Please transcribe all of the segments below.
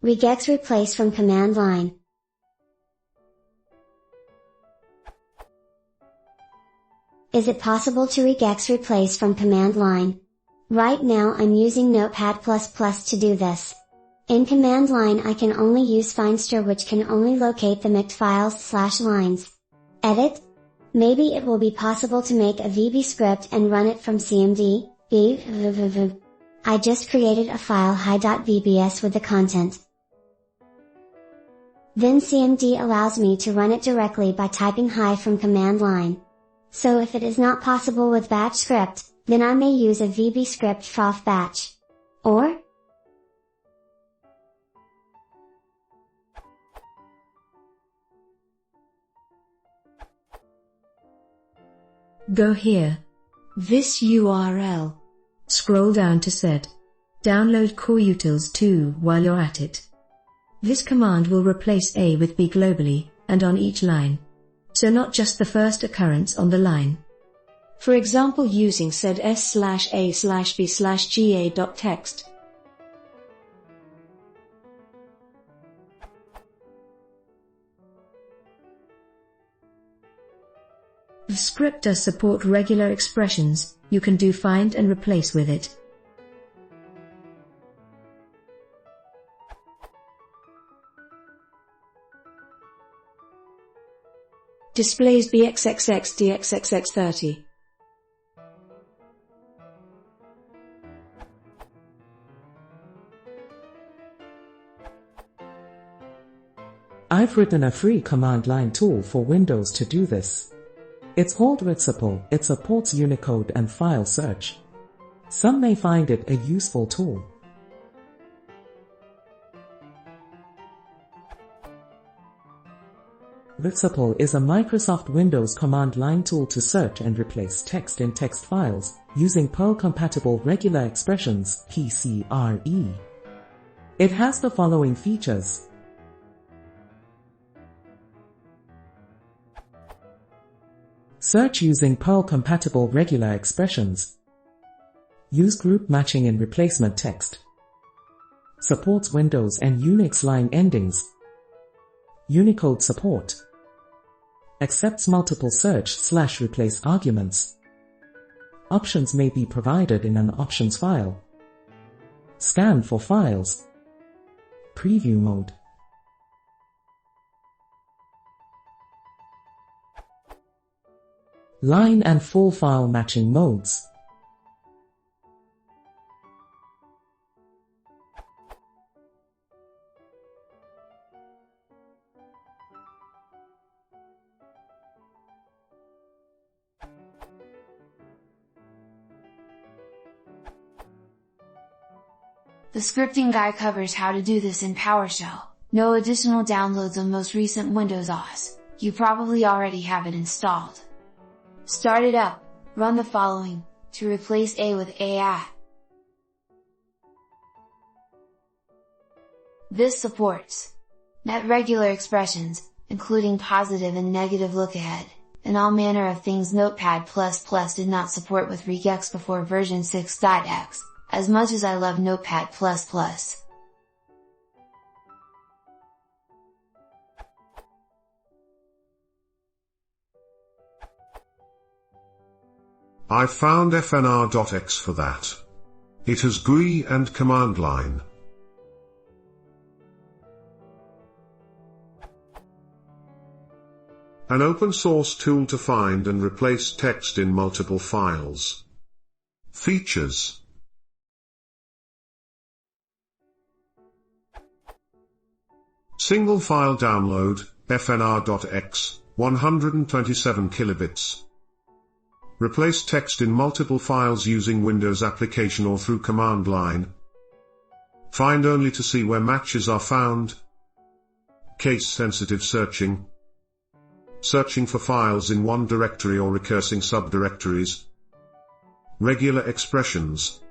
Regex Replace from command line. Is it possible to regex replace from command line? Right now I'm using Notepad++ to do this. In command line I can only use findstr, which can only locate the MICT files / lines. Edit? Maybe it will be possible to make a VB script and run it from cmd. I just created a file hi.vbs with the content. Then cmd allows me to run it directly by typing hi from command line. So if it is not possible with batch script, then I may use a VB script froth batch. Or? Go here. This URL. Scroll down to set. Download coreutils 2 while you're at it. This command will replace A with B globally, and on each line. So not just the first occurrence on the line. For example, using sed s/a/b/ga.text. The script does support regular expressions. You can do find and replace with it. Displays bxxx dxxx30. I've written a free command line tool for Windows to do this. It's called Regex. It supports Unicode and file search. Some may find it a useful tool. Regex is a Microsoft Windows command line tool to search and replace text in text files, using Perl-compatible regular expressions (PCRE). It has the following features. Search using Perl-compatible regular expressions. Use group matching in replacement text. Supports Windows and Unix line endings. Unicode support. Accepts multiple search/replace arguments. Options may be provided in an options file. Scan for files. Preview mode. Line and full file matching modes. The scripting guide covers how to do this in PowerShell. No additional downloads of most recent Windows OS. You probably already have it installed. Start it up, run the following, to replace A with AI. This supports net regular expressions, including positive and negative lookahead, and all manner of things Notepad++ did not support with Regex before version 6.x, as much as I love Notepad++. I found fndr.x for that. It has GUI and command line. An open source tool to find and replace text in multiple files. Features. Single file download, fndr.x, 127 kilobits. Replace text in multiple files using Windows application or through command line. Find only to see where matches are found. Case-sensitive searching. Searching for files in one directory or recursing subdirectories. Regular expressions.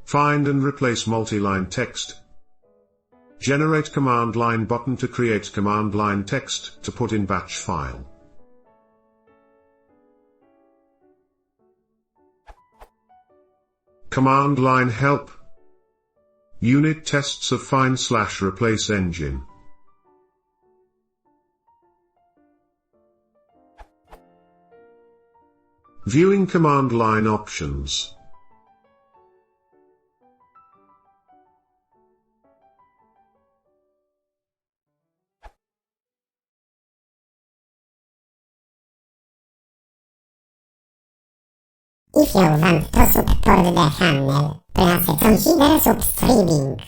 Find and replace multi-line text. Generate command line button to create command line text to put in batch file. Command line help. Unit tests of find/replace engine. Viewing command line options. I fjor ventes opp på det handel, bremset som skiller opp streaming.